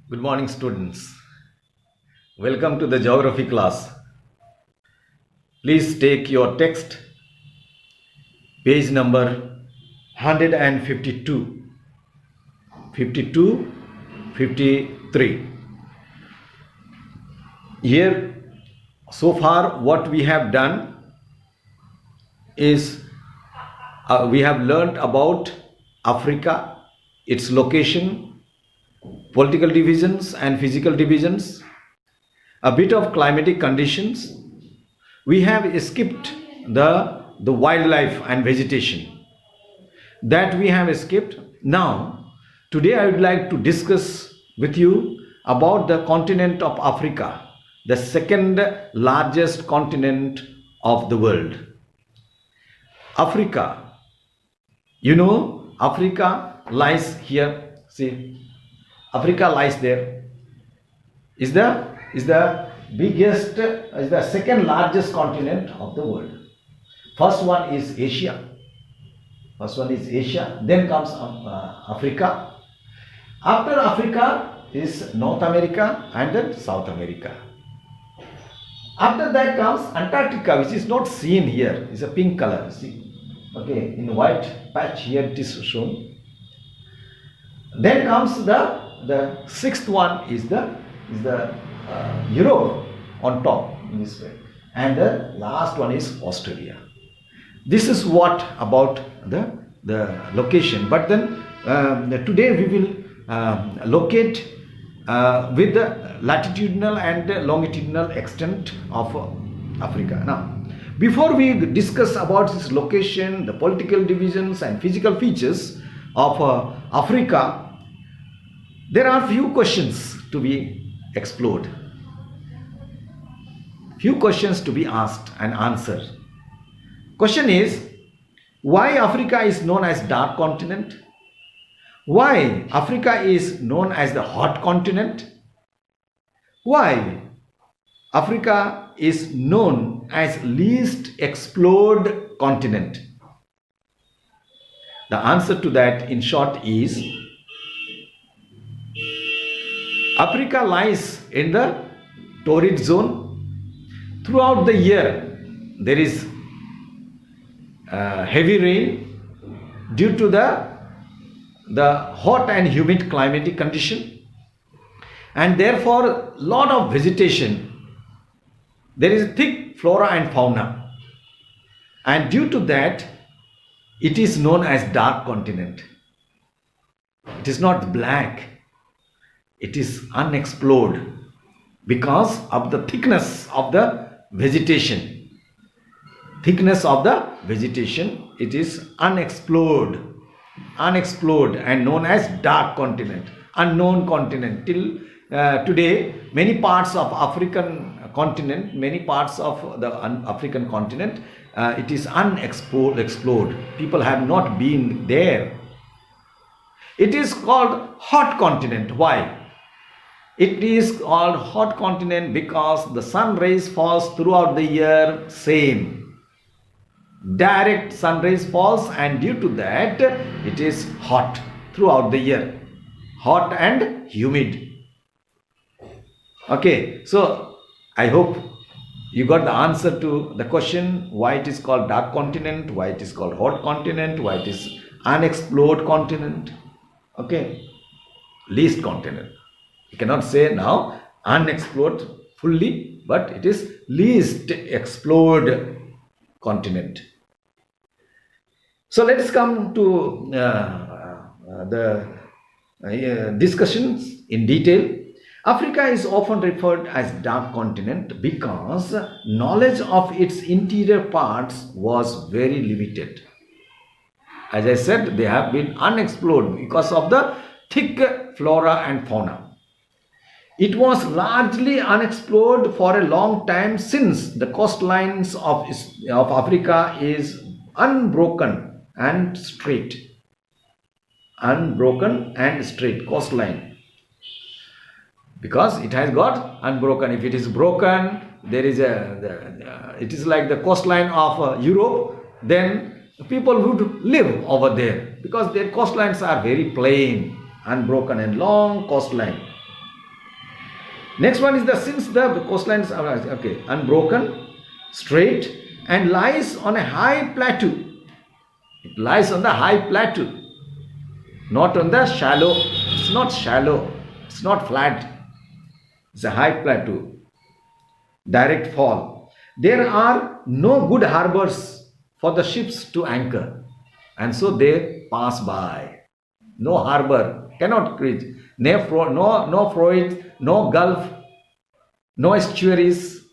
Good morning, students. Welcome to the geography class. Please take your text, page number 152, 52, 53. Here, so far, what we have done is we have learnt about Africa, its location, political divisions and physical divisions, a bit of climatic conditions. We have skipped the wildlife and vegetation that we have skipped. Now, today I would like to discuss with you about the continent of Africa, the second largest continent of the world. Africa, Africa lies here. See, Africa lies there. Is the second largest continent of the world. First one is Asia. Then comes Africa. After Africa is North America and then South America. After that comes Antarctica, which is not seen here. It's a pink color. See, okay, in white patch here it is shown. Then comes the sixth one is the Europe on top in this way, and the last one is Australia. This is what about the location. But then today we will locate with the latitudinal and longitudinal extent of Africa. Now, before we discuss about its location, the political divisions and physical features of Africa, there are few questions to be explored, few questions to be asked and answered. Question is, why Africa is known as dark continent? Why Africa is known as the hot continent? Why Africa is known as least explored continent? The answer to that in short is, Africa lies in the torrid zone. Throughout the year, there is heavy rain due to the hot and humid climatic condition, and therefore lot of vegetation. There is thick flora and fauna, and due to that, it is known as dark continent. It is not black. It is unexplored because of the thickness of the vegetation. It is unexplored and known as dark continent, unknown continent. Till today, many parts of the African continent, it is unexplored. People have not been there. It is called hot continent. Why? It is called hot continent because the sun rays falls throughout the year same. Direct sun rays falls, and due to that it is hot throughout the year. Hot and humid. Okay, so I hope you got the answer to the question why it is called dark continent, why it is called hot continent, why it is unexplored continent. Okay, least continent. You cannot say now unexplored fully, but it is least explored continent. So let us come to the discussions in detail. Africa is often referred as dark continent because knowledge of its interior parts was very limited. As I said, they have been unexplored because of the thick flora and fauna. It was largely unexplored for a long time, since the coastlines of Africa is unbroken and straight. Coastline. Because it has got unbroken. If it is broken, there is it is like the coastline of Europe, then people would live over there because their coastlines are very plain, unbroken and long coastline. Next one is since the coastlines are unbroken, straight, and lies on a high plateau. It lies on the high plateau, not on the shallow. It's not shallow. It's not flat. It's a high plateau. Direct fall. There are no good harbors for the ships to anchor, and so they pass by. No harbor, cannot reach. No Freud, no Gulf, no estuaries,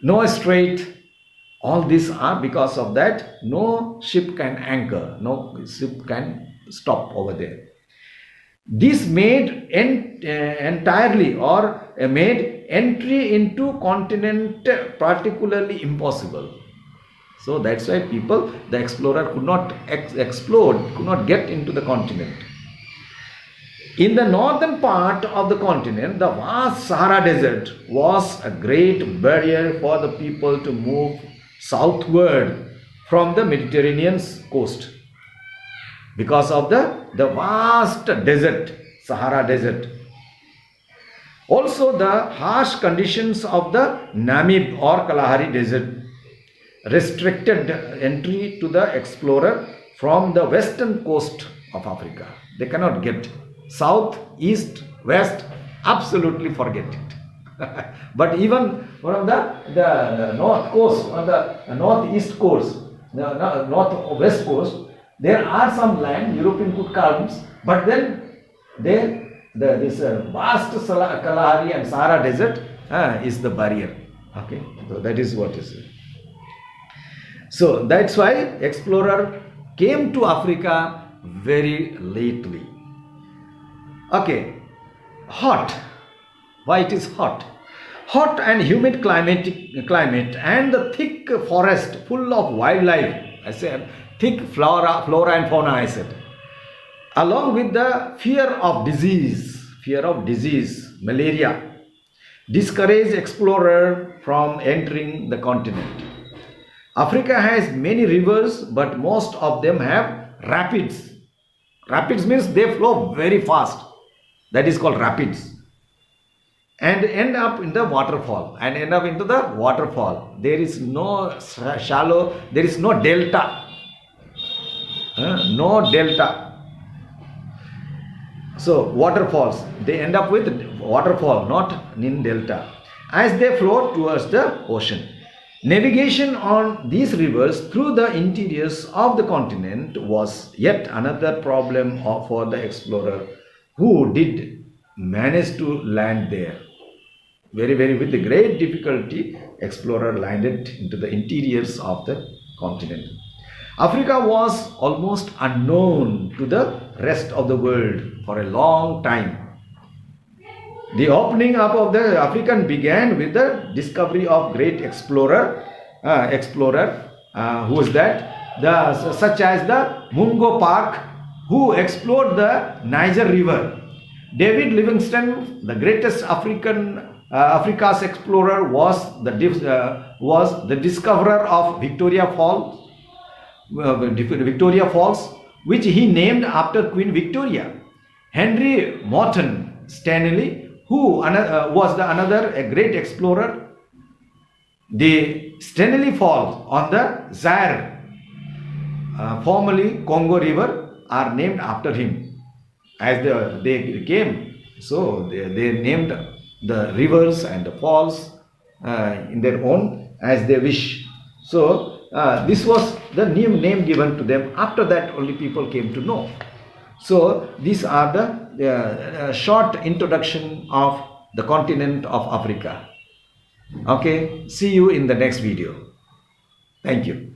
no strait. All these are because of that. No ship can anchor. No ship can stop over there. This made entirely or made entry into continent particularly impossible. So that's why the explorer could not explore, could not get into the continent. In the northern part of the continent, the vast Sahara Desert was a great barrier for the people to move southward from the Mediterranean coast. Because of the vast desert, Sahara Desert. Also, the harsh conditions of the Namib or Kalahari Desert restricted entry to the explorer from the western coast of Africa. They cannot get south, east, west, absolutely forget it. But even from the north coast, on the northeast coast, the northwest coast, there are some land European could come, but then this vast Kalahari and Sahara Desert is the barrier. Okay, so that is what is it. So that's why explorer came to Africa very lately. Okay, hot. Why it is hot? Hot and humid climate and the thick forest full of wildlife. I said thick flora and fauna. I said, along with the fear of disease, malaria, discourage explorer from entering the continent. Africa has many rivers, but most of them have rapids. Rapids means they flow very fast. That is called rapids. And end up in the waterfall. There is no shallow, there is no delta. No delta. So waterfalls, they end up with waterfall, not in delta, as they flow towards the ocean. Navigation on these rivers through the interiors of the continent was yet another problem for the explorer who did manage to land there. Very, very with the great difficulty, explorer landed into the interiors of the continent. Africa was almost unknown to the rest of the world for a long time. The opening up of the African began with the discovery of great explorer, who is that? Such as the Mungo Park, who explored the Niger River. David Livingstone, the greatest Africa's explorer, was the discoverer of Victoria Falls, which he named after Queen Victoria. Henry Morton Stanley, who was a great explorer. The Stanley Falls on the Zaire, formerly Congo River, are named after him. As they came, so they named the rivers and the falls in their own as they wish. So this was the new name given to them. After that, only people came to know. So these are the short introduction of the continent of Africa. Okay, see you in the next video. Thank you.